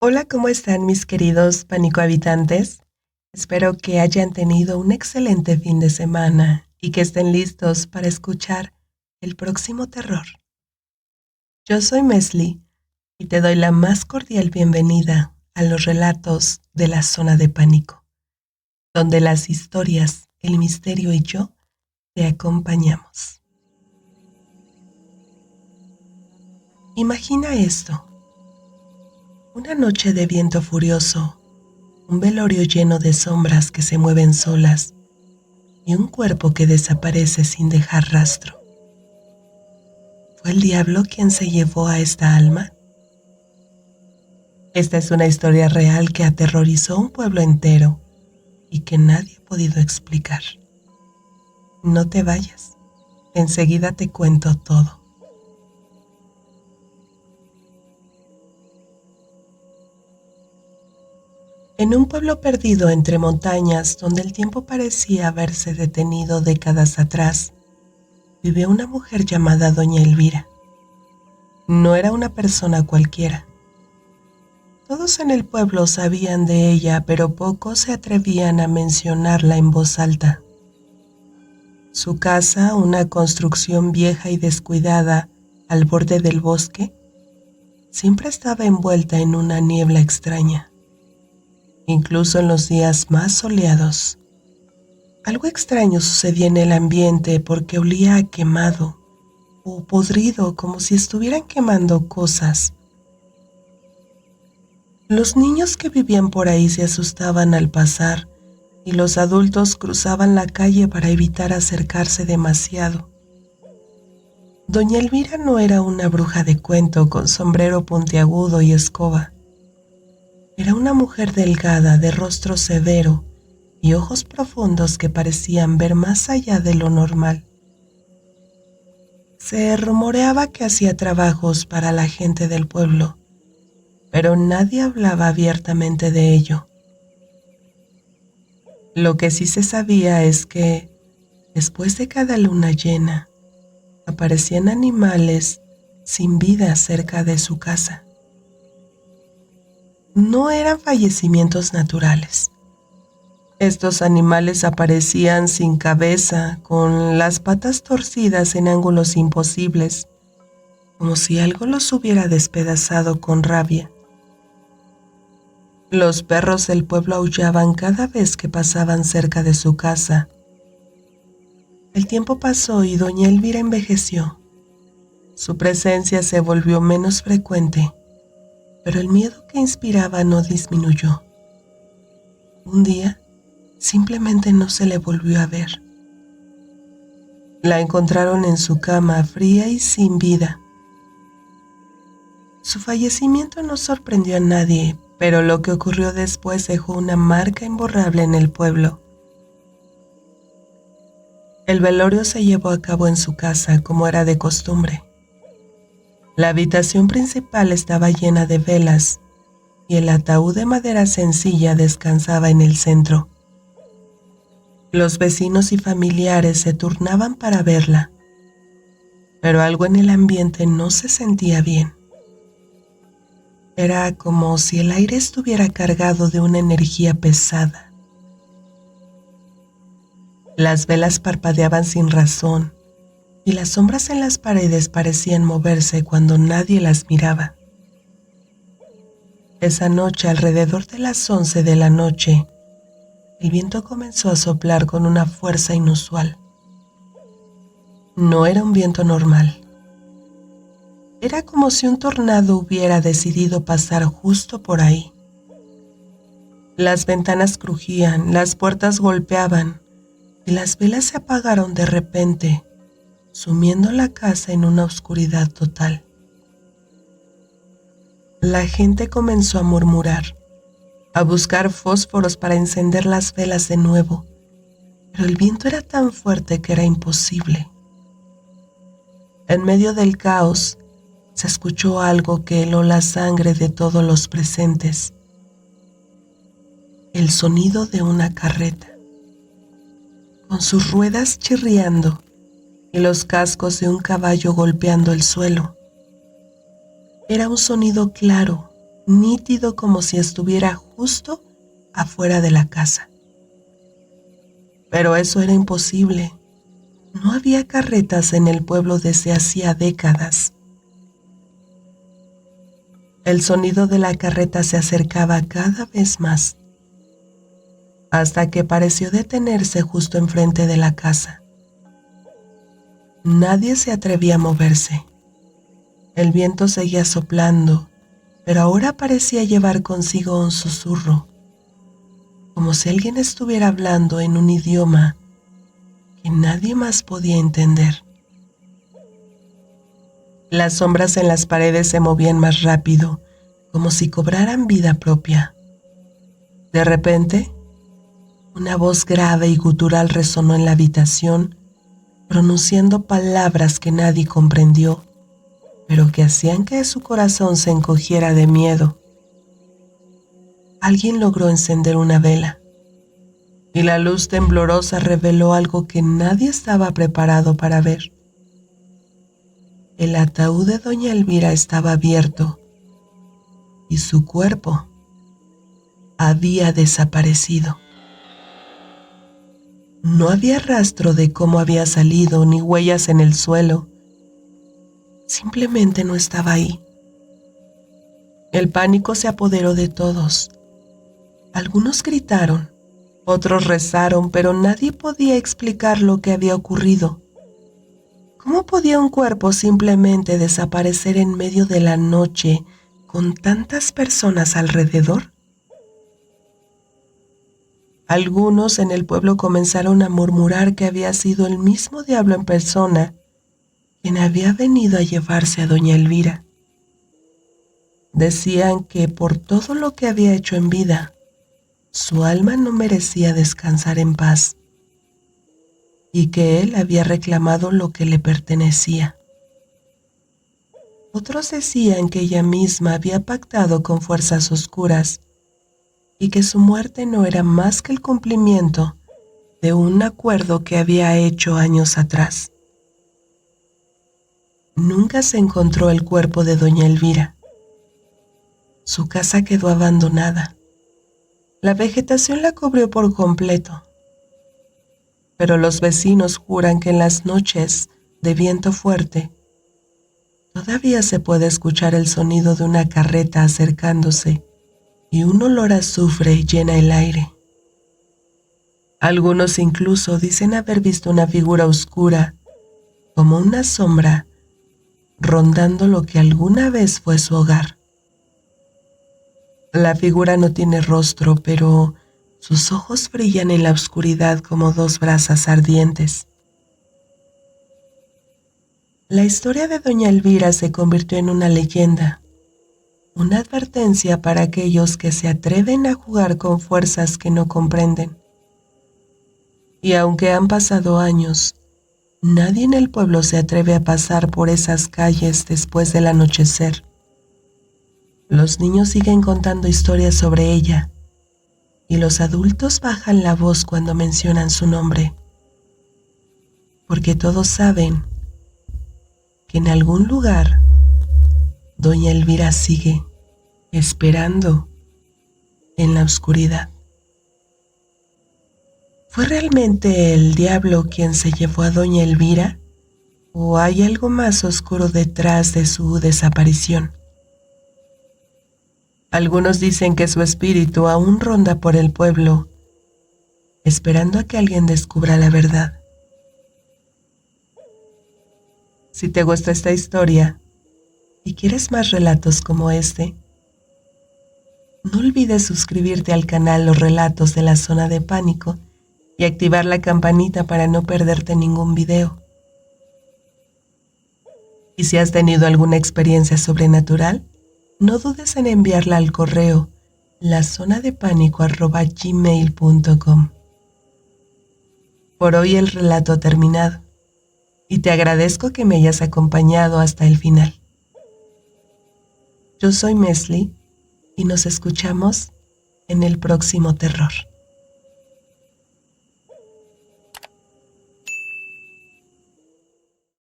Hola, ¿cómo están mis queridos pánico habitantes? Espero que hayan tenido un excelente fin de semana y que estén listos para escuchar el próximo terror. Yo soy Mesli y te doy la más cordial bienvenida a los relatos de la zona de pánico, donde las historias, el misterio y yo te acompañamos. Imagina esto, una noche de viento furioso, un velorio lleno de sombras que se mueven solas y un cuerpo que desaparece sin dejar rastro. ¿Fue el diablo quien se llevó a esta alma? Esta es una historia real que aterrorizó a un pueblo entero y que nadie ha podido explicar. No te vayas, enseguida te cuento todo. En un pueblo perdido entre montañas donde el tiempo parecía haberse detenido décadas atrás, vivió una mujer llamada Doña Elvira. No era una persona cualquiera. Todos en el pueblo sabían de ella, pero pocos se atrevían a mencionarla en voz alta. Su casa, una construcción vieja y descuidada al borde del bosque, siempre estaba envuelta en una niebla extraña, incluso en los días más soleados. Algo extraño sucedía en el ambiente porque olía a quemado o podrido, como si estuvieran quemando cosas. Los niños que vivían por ahí se asustaban al pasar y los adultos cruzaban la calle para evitar acercarse demasiado. Doña Elvira no era una bruja de cuento con sombrero puntiagudo y escoba. Era una mujer delgada, de rostro severo y ojos profundos que parecían ver más allá de lo normal. Se rumoreaba que hacía trabajos para la gente del pueblo, pero nadie hablaba abiertamente de ello. Lo que sí se sabía es que, después de cada luna llena, aparecían animales sin vida cerca de su casa. No eran fallecimientos naturales. Estos animales aparecían sin cabeza, con las patas torcidas en ángulos imposibles, como si algo los hubiera despedazado con rabia. Los perros del pueblo aullaban cada vez que pasaban cerca de su casa. El tiempo pasó y doña Elvira envejeció. Su presencia se volvió menos frecuente, pero el miedo que inspiraba no disminuyó. Un día, simplemente no se le volvió a ver. La encontraron en su cama, fría y sin vida. Su fallecimiento no sorprendió a nadie, pero lo que ocurrió después dejó una marca imborrable en el pueblo. El velorio se llevó a cabo en su casa, como era de costumbre. La habitación principal estaba llena de velas y el ataúd de madera sencilla descansaba en el centro. Los vecinos y familiares se turnaban para verla, pero algo en el ambiente no se sentía bien. Era como si el aire estuviera cargado de una energía pesada. Las velas parpadeaban sin razón y las sombras en las paredes parecían moverse cuando nadie las miraba. Esa noche, alrededor de las 11 de la noche, el viento comenzó a soplar con una fuerza inusual. No era un viento normal. Era como si un tornado hubiera decidido pasar justo por ahí. Las ventanas crujían, las puertas golpeaban y las velas se apagaron de repente, sumiendo la casa en una oscuridad total. La gente comenzó a murmurar, a buscar fósforos para encender las velas de nuevo, pero el viento era tan fuerte que era imposible. En medio del caos, se escuchó algo que heló la sangre de todos los presentes. El sonido de una carreta, con sus ruedas chirriando y los cascos de un caballo golpeando el suelo. Era un sonido claro, nítido como si estuviera justo afuera de la casa. Pero eso era imposible. No había carretas en el pueblo desde hacía décadas. El sonido de la carreta se acercaba cada vez más, hasta que pareció detenerse justo enfrente de la casa. Nadie se atrevía a moverse. El viento seguía soplando, pero ahora parecía llevar consigo un susurro, como si alguien estuviera hablando en un idioma que nadie más podía entender. Las sombras en las paredes se movían más rápido, como si cobraran vida propia. De repente, una voz grave y gutural resonó en la habitación, pronunciando palabras que nadie comprendió, pero que hacían que su corazón se encogiera de miedo. Alguien logró encender una vela, y la luz temblorosa reveló algo que nadie estaba preparado para ver. El ataúd de doña Elvira estaba abierto, y su cuerpo había desaparecido. No había rastro de cómo había salido ni huellas en el suelo. Simplemente no estaba ahí. El pánico se apoderó de todos. Algunos gritaron, otros rezaron, pero nadie podía explicar lo que había ocurrido. ¿Cómo podía un cuerpo simplemente desaparecer en medio de la noche con tantas personas alrededor? Algunos en el pueblo comenzaron a murmurar que había sido el mismo diablo en persona quien había venido a llevarse a doña Elvira. Decían que por todo lo que había hecho en vida, su alma no merecía descansar en paz y que él había reclamado lo que le pertenecía. Otros decían que ella misma había pactado con fuerzas oscuras y que su muerte no era más que el cumplimiento de un acuerdo que había hecho años atrás. Nunca se encontró el cuerpo de doña Elvira. Su casa quedó abandonada. La vegetación la cubrió por completo. Pero los vecinos juran que en las noches de viento fuerte todavía se puede escuchar el sonido de una carreta acercándose y un olor a azufre llena el aire. Algunos incluso dicen haber visto una figura oscura, como una sombra, rondando lo que alguna vez fue su hogar. La figura no tiene rostro, pero sus ojos brillan en la oscuridad como dos brasas ardientes. La historia de doña Elvira se convirtió en una leyenda, una advertencia para aquellos que se atreven a jugar con fuerzas que no comprenden. Y aunque han pasado años, nadie en el pueblo se atreve a pasar por esas calles después del anochecer. Los niños siguen contando historias sobre ella, y los adultos bajan la voz cuando mencionan su nombre, porque todos saben que en algún lugar doña Elvira sigue esperando en la oscuridad. ¿Fue realmente el diablo quien se llevó a doña Elvira? ¿O hay algo más oscuro detrás de su desaparición? Algunos dicen que su espíritu aún ronda por el pueblo, esperando a que alguien descubra la verdad. Si te gusta esta historia y quieres más relatos como este, no olvides suscribirte al canal Los Relatos de la Zona de Pánico y activar la campanita para no perderte ningún video. Y si has tenido alguna experiencia sobrenatural, no dudes en enviarla al correo lazonadepanico@gmail.com. Por hoy el relato ha terminado y te agradezco que me hayas acompañado hasta el final. Yo soy Mesli y nos escuchamos en el próximo terror.